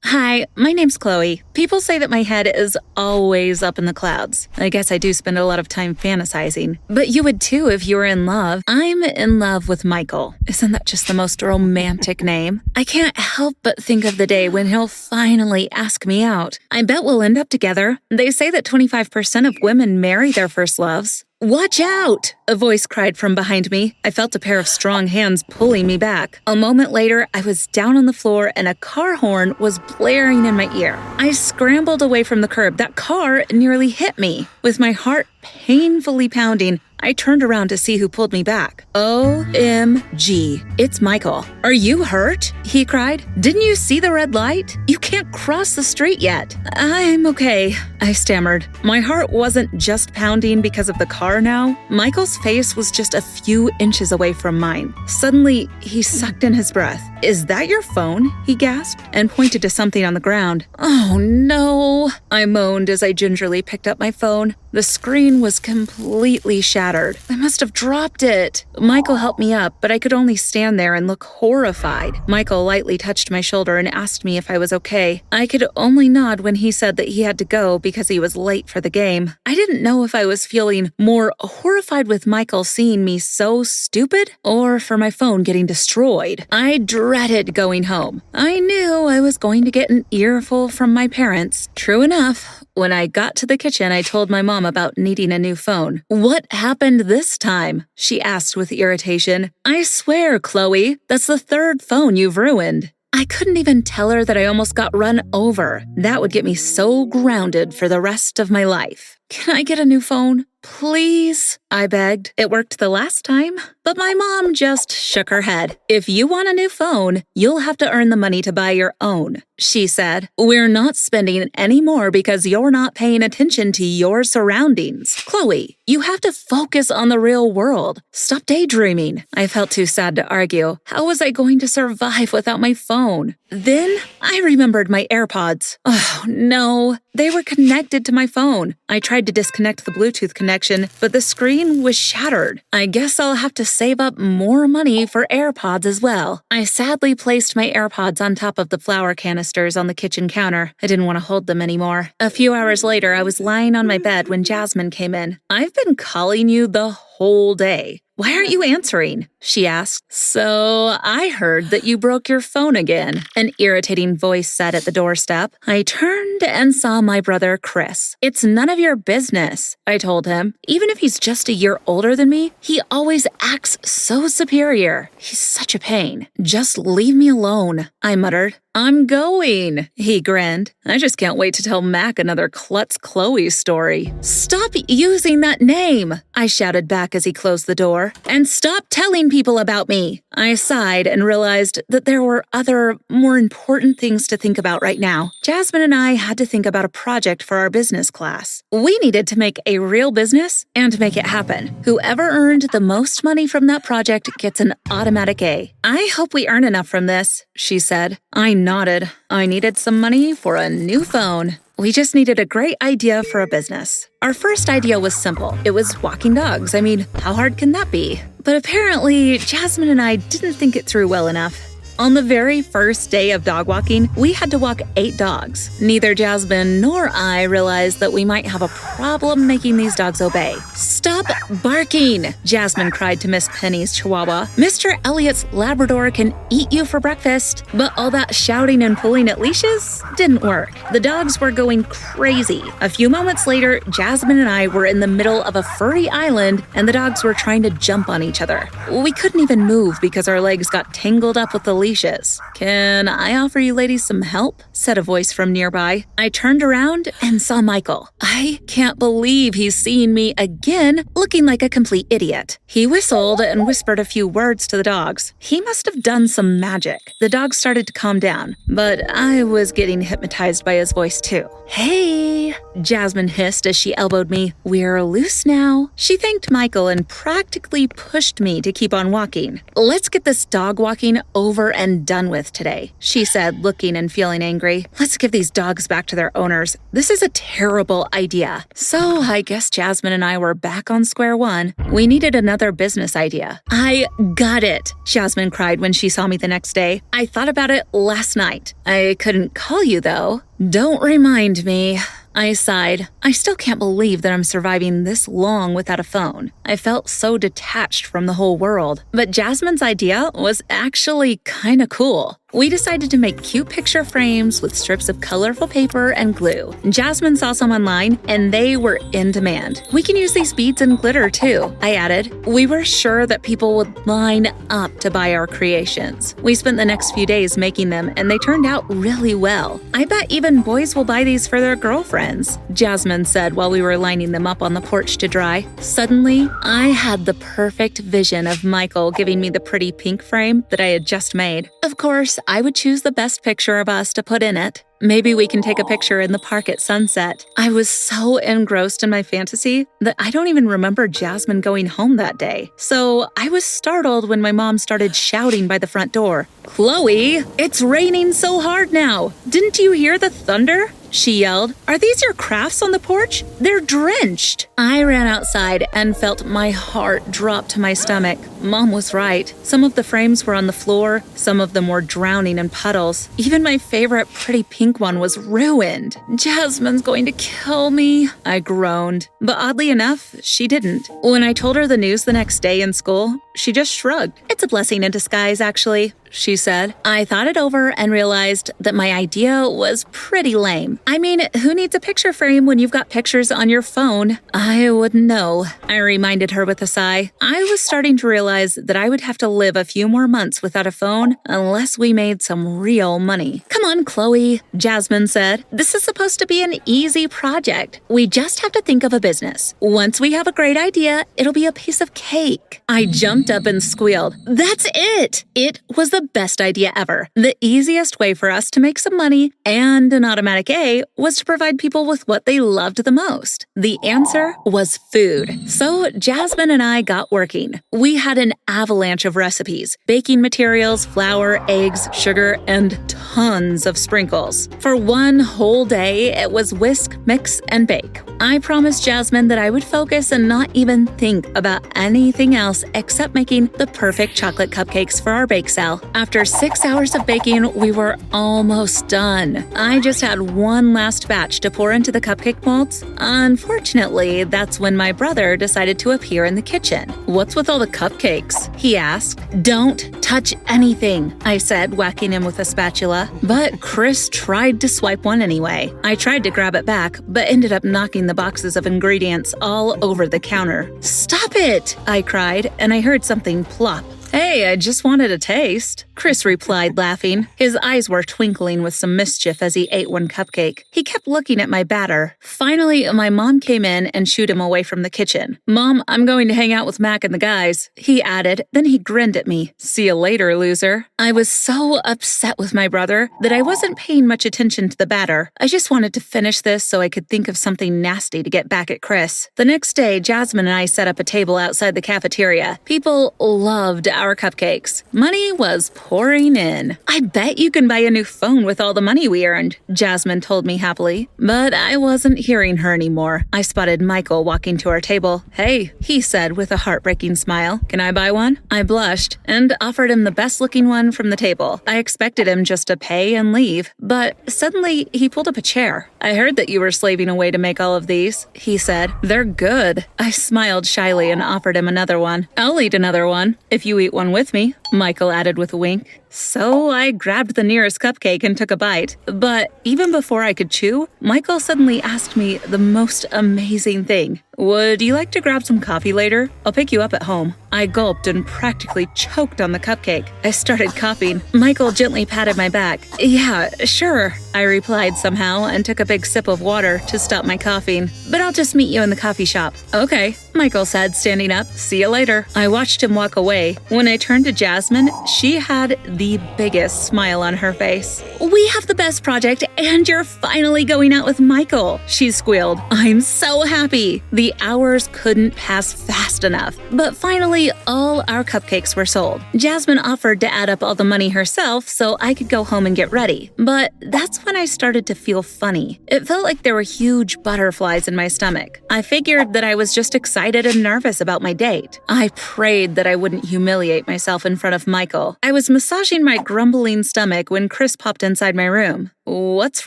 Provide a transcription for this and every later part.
Hi, my name's Chloe. People say that my head is always up in the clouds. I guess I do spend a lot of time fantasizing. But you would too if you were in love. I'm in love with Michael. Isn't that just the most romantic name? I can't help but think of the day when he'll finally ask me out. I bet we'll end up together. They say that 25% of women marry their first loves. Watch out! A voice cried from behind me. I felt a pair of strong hands pulling me back. A moment later, I was down on the floor and a car horn was blaring in my ear. I scrambled away from the curb. That car nearly hit me. With my heart painfully pounding, I turned around to see who pulled me back. OMG, it's Michael. Are you hurt? He cried. Didn't you see the red light? You can't cross the street yet. I'm okay, I stammered. My heart wasn't just pounding because of the car now. Michael's face was just a few inches away from mine. Suddenly, he sucked in his breath. Is that your phone? He gasped and pointed to something on the ground. Oh no, I moaned as I gingerly picked up my phone. The screen was completely shattered. I must have dropped it. Michael helped me up, but I could only stand there and look horrified. Michael lightly touched my shoulder and asked me if I was okay. I could only nod when he said that he had to go because he was late for the game. I didn't know if I was feeling more horrified with Michael seeing me so stupid or for my phone getting destroyed. I dreaded going home. I knew I was going to get an earful from my parents. True enough, when I got to the kitchen, I told my mom about needing a new phone. What happened this time? She asked with irritation. I swear, Chloe, that's the third phone you've ruined. I couldn't even tell her that I almost got run over. That would get me so grounded for the rest of my life. Can I get a new phone? Please, I begged. It worked the last time. But my mom just shook her head. If you want a new phone, you'll have to earn the money to buy your own, she said. We're not spending any more because you're not paying attention to your surroundings. Chloe, you have to focus on the real world. Stop daydreaming. I felt too sad to argue. How was I going to survive without my phone? Then I remembered my AirPods. Oh no, they were connected to my phone. I tried to disconnect the Bluetooth connection, but the screen was shattered. I guess I'll have to save up more money for AirPods as well. I sadly placed my AirPods on top of the flour canisters on the kitchen counter. I didn't want to hold them anymore. A few hours later, I was lying on my bed when Jasmine came in. I've been calling you the whole day. Why aren't you answering? She asked. So I heard that you broke your phone again, an irritating voice said at the doorstep. I turned and saw my brother Chris. It's none of your business, I told him. Even if he's just a year older than me, he always acts so superior. He's such a pain. Just leave me alone, I muttered. I'm going, he grinned. I just can't wait to tell Mac another Klutz Chloe story. Stop using that name, I shouted back as he closed the door. And stop telling people about me. I sighed and realized that there were other, more important things to think about right now. Jasmine and I had to think about a project for our business class. We needed to make a real business and make it happen. Whoever earned the most money from that project gets an automatic A. I hope we earn enough from this, she said. I nodded. I needed some money for a new phone. We just needed a great idea for a business. Our first idea was simple. It was walking dogs. I mean, how hard can that be? But apparently, Jasmine and I didn't think it through well enough. On the very first day of dog walking, we had to walk 8 dogs. Neither Jasmine nor I realized that we might have a problem making these dogs obey. Stop barking, Jasmine cried to Miss Penny's Chihuahua. Mr. Elliot's Labrador can eat you for breakfast, but all that shouting and pulling at leashes didn't work. The dogs were going crazy. A few moments later, Jasmine and I were in the middle of a furry island, and the dogs were trying to jump on each other. We couldn't even move because our legs got tangled up with the leashes. Can I offer you ladies some help? Said a voice from nearby. I turned around and saw Michael. I can't believe he's seeing me again, looking like a complete idiot. He whistled and whispered a few words to the dogs. He must have done some magic. The dogs started to calm down, but I was getting hypnotized by his voice too. Hey, Jasmine hissed as she elbowed me. We're loose now. She thanked Michael and practically pushed me to keep on walking. Let's get this dog walking over and done with today, she said, looking and feeling angry. angry. Let's give these dogs back to their owners. This is a terrible idea. So I guess Jasmine and I were back on square one. We needed another business idea. I got it, Jasmine cried when she saw me the next day. I thought about it last night. I couldn't call you though. Don't remind me. I sighed. I still can't believe that I'm surviving this long without a phone. I felt so detached from the whole world. But Jasmine's idea was actually kinda cool. We decided to make cute picture frames with strips of colorful paper and glue. Jasmine saw some online, and they were in demand. We can use these beads and glitter too, I added. We were sure that people would line up to buy our creations. We spent the next few days making them, and they turned out really well. I bet even boys will buy these for their girlfriends, Jasmine said while we were lining them up on the porch to dry. Suddenly, I had the perfect vision of Michael giving me the pretty pink frame that I had just made. Of course, I would choose the best picture of us to put in it. Maybe we can take a picture in the park at sunset. I was so engrossed in my fantasy that I don't even remember Jasmine going home that day. So I was startled when my mom started shouting by the front door. "Chloe, it's raining so hard now. Didn't you hear the thunder?" she yelled. "Are these your crafts on the porch? They're drenched." I ran outside and felt my heart drop to my stomach. Mom was right. Some of the frames were on the floor, some of them were drowning in puddles. Even my favorite pretty pink one was ruined. "Jasmine's going to kill me," I groaned. But oddly enough, she didn't. When I told her the news the next day in school, she just shrugged. "It's a blessing in disguise, actually," she said. I thought it over and realized that my idea was pretty lame. I mean, who needs a picture frame when you've got pictures on your phone? I wouldn't know, I reminded her with a sigh. I was starting to realize that I would have to live a few more months without a phone unless we made some real money. "Come on, Chloe," Jasmine said. "This is supposed to be an easy project. We just have to think of a business. Once we have a great idea, it'll be a piece of cake." I jumped up and squealed. "That's it!" It was the best idea ever. The easiest way for us to make some money and an automatic A was to provide people with what they loved the most. The answer was food. So Jasmine and I got working. We had an avalanche of recipes, baking materials, flour, eggs, sugar, and tons of sprinkles. For one whole day, it was whisk, mix, and bake. I promised Jasmine that I would focus and not even think about anything else except making the perfect chocolate cupcakes for our bake sale. After 6 hours of baking, we were almost done. I just had one last batch to pour into the cupcake molds. Unfortunately, that's when my brother decided to appear in the kitchen. "What's with all the cupcakes?" he asked. "Don't touch anything," I said, whacking him with a spatula. But Chris tried to swipe one anyway. I tried to grab it back, but ended up knocking the boxes of ingredients all over the counter. "Stop it!" I cried, and I heard something plop. "Hey, I just wanted a taste," Chris replied, laughing. His eyes were twinkling with some mischief as he ate one cupcake. He kept looking at my batter. Finally, my mom came in and shooed him away from the kitchen. "Mom, I'm going to hang out with Mac and the guys," he added. Then he grinned at me. "See you later, loser." I was so upset with my brother that I wasn't paying much attention to the batter. I just wanted to finish this so I could think of something nasty to get back at Chris. The next day, Jasmine and I set up a table outside the cafeteria. People loved our cupcakes. Money was pouring in. "I bet you can buy a new phone with all the money we earned," Jasmine told me happily. But I wasn't hearing her anymore. I spotted Michael walking to our table. "Hey," he said with a heartbreaking smile. "Can I buy one?" I blushed and offered him the best-looking one from the table. I expected him just to pay and leave, but suddenly he pulled up a chair. "I heard that you were slaving away to make all of these," he said. "They're good." I smiled shyly and offered him another one. "I'll eat another one if you eat one with me," Michael added with a wink. So I grabbed the nearest cupcake and took a bite. But even before I could chew, Michael suddenly asked me the most amazing thing. "Would you like to grab some coffee later? I'll pick you up at home." I gulped and practically choked on the cupcake. I started coughing. Michael gently patted my back. "Yeah, sure," I replied somehow and took a big sip of water to stop my coughing. "But I'll just meet you in the coffee shop." "Okay," Michael said, standing up. "See you later." I watched him walk away. When I turned to Jasmine, she had the biggest smile on her face. "We have the best project, and you're finally going out with Michael," she squealed. "I'm so happy." The hours couldn't pass fast fast enough. But finally, all our cupcakes were sold. Jasmine offered to add up all the money herself so I could go home and get ready. But that's when I started to feel funny. It felt like there were huge butterflies in my stomach. I figured that I was just excited and nervous about my date. I prayed that I wouldn't humiliate myself in front of Michael. I was massaging my grumbling stomach when Chris popped inside my room. "What's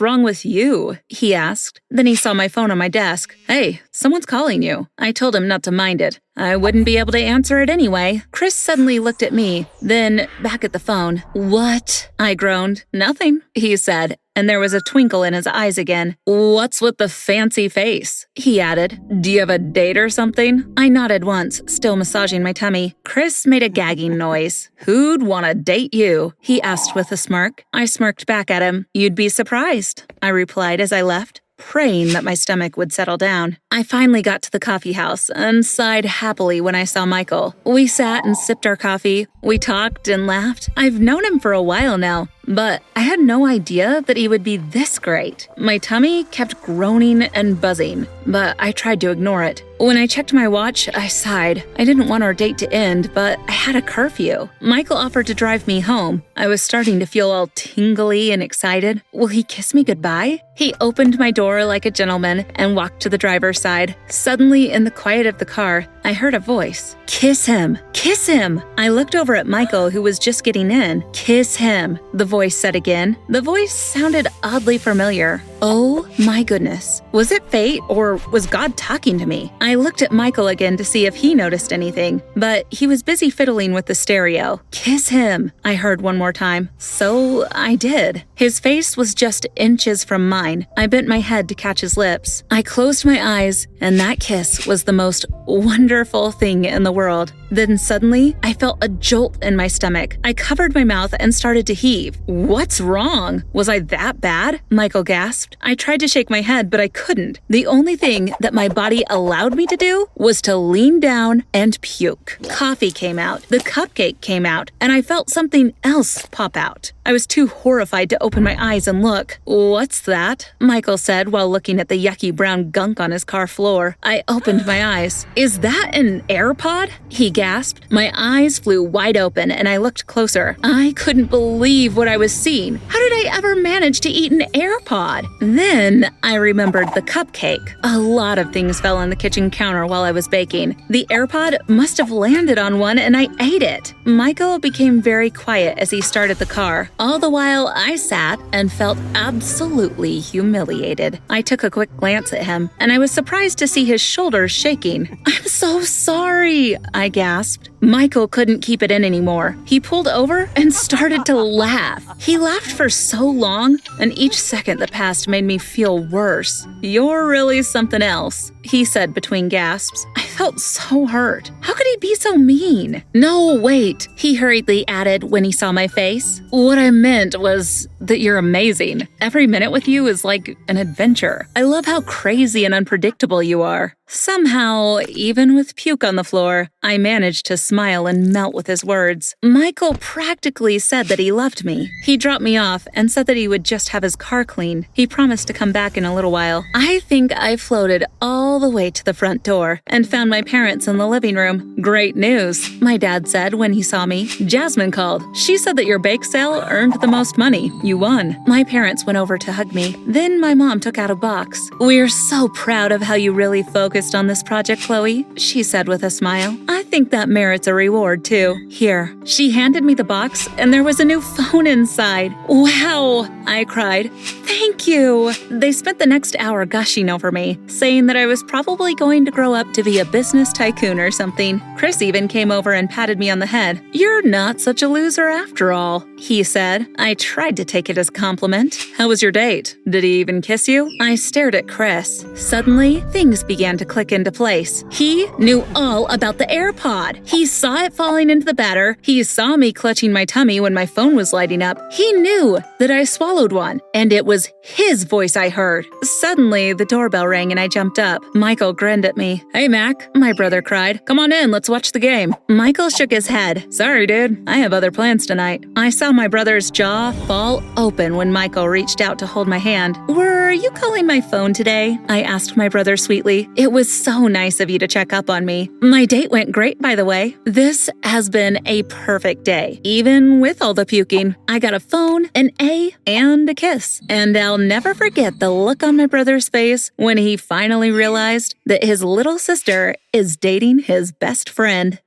wrong with you?" he asked. Then he saw my phone on my desk. "Hey, someone's calling you." I told him not to mind it. I wouldn't be able to answer it anyway. Chris suddenly looked at me, then back at the phone. "What?" I groaned. "Nothing," he said, and there was a twinkle in his eyes again. "What's with the fancy face?" he added. "Do you have a date or something?" I nodded once, still massaging my tummy. Chris made a gagging noise. "Who'd want to date you?" he asked with a smirk. I smirked back at him. "You'd be surprised," I replied as I left, praying that my stomach would settle down. I finally got to the coffee house and sighed happily when I saw Michael. We sat and sipped our coffee. We talked and laughed. I've known him for a while now, but I had no idea that he would be this great. My tummy kept groaning and buzzing, but I tried to ignore it. When I checked my watch, I sighed. I didn't want our date to end, but I had a curfew. Michael offered to drive me home. I was starting to feel all tingly and excited. Will he kiss me goodbye? He opened my door like a gentleman and walked to the driver's side. Suddenly, in the quiet of the car, I heard a voice. "Kiss him! Kiss him!" I looked over at Michael, who was just getting in. "Kiss him," the voice said again. The voice sounded oddly familiar. Oh my goodness. Was it fate or was God talking to me? I looked at Michael again to see if he noticed anything, but he was busy fiddling with the stereo. "Kiss him," I heard one more time. So I did. His face was just inches from mine. I bent my head to catch his lips. I closed my eyes, and that kiss was the most wonderful thing in the world. Then suddenly, I felt a jolt in my stomach. I covered my mouth and started to heave. "What's wrong? Was I that bad?" Michael gasped. I tried to shake my head, but I couldn't. The only thing that my body allowed me to do was to lean down and puke. Coffee came out, the cupcake came out, and I felt something else pop out. I was too horrified to open my eyes and look. "What's that?" Michael said while looking at the yucky brown gunk on his car floor. I opened my eyes. "Is that an AirPod?" he gasped. My eyes flew wide open and I looked closer. I couldn't believe what I was seeing. How did I ever manage to eat an AirPod? Then I remembered the cupcake. A lot of things fell on the kitchen counter while I was baking. The AirPod must have landed on one and I ate it. Michael became very quiet as he started the car. All the while, I sat and felt absolutely humiliated. I took a quick glance at him, and I was surprised to see his shoulders shaking. "I'm so sorry," I gasped. Michael couldn't keep it in anymore. He pulled over and started to laugh. He laughed for so long, and each second that passed made me feel worse. "You're really something else," he said between gasps. I felt so hurt. How could he be so mean? "No, wait," he hurriedly added when he saw my face. "What I meant was that you're amazing. Every minute with you is like an adventure. I love how crazy and unpredictable you are." Somehow, even with puke on the floor, I managed to smile and melt with his words. Michael practically said that he loved me. He dropped me off and said that he would just have his car cleaned. He promised to come back in a little while. I think I floated all the way to the front door and found my parents in the living room. "Great news," my dad said when he saw me. "Jasmine called. She said that your bake sale earned the most money. You won." My parents went over to hug me. Then my mom took out a box. "We're so proud of how you really focused on this project, Chloe," she said with a smile. "I think that merits a reward, too. Here." She handed me the box, and there was a new phone inside. "Wow!" I cried. "Thank you." They spent the next hour gushing over me, saying that I was probably going to grow up to be a business tycoon or something. Chris even came over and patted me on the head. "You're not such a loser after all," he said. I tried to take it as a compliment. "How was your date? Did he even kiss you?" I stared at Chris. Suddenly, things began to click into place. He knew all about the AirPod. He saw it falling into the batter. He saw me clutching my tummy when my phone was lighting up. He knew that I swallowed one, and it was his voice I heard. Suddenly, the doorbell rang and I jumped up. Michael grinned at me. "Hey, Mac," my brother cried. "Come on in, let's watch the game." Michael shook his head. "Sorry, dude. I have other plans tonight." I saw my brother's jaw fall open when Michael reached out to hold my hand. "We're are you calling my phone today?" I asked my brother sweetly. "It was so nice of you to check up on me. My date went great, by the way. This has been a perfect day, even with all the puking. I got a phone, an A, and a kiss. And I'll never forget the look on my brother's face when he finally realized that his little sister is dating his best friend."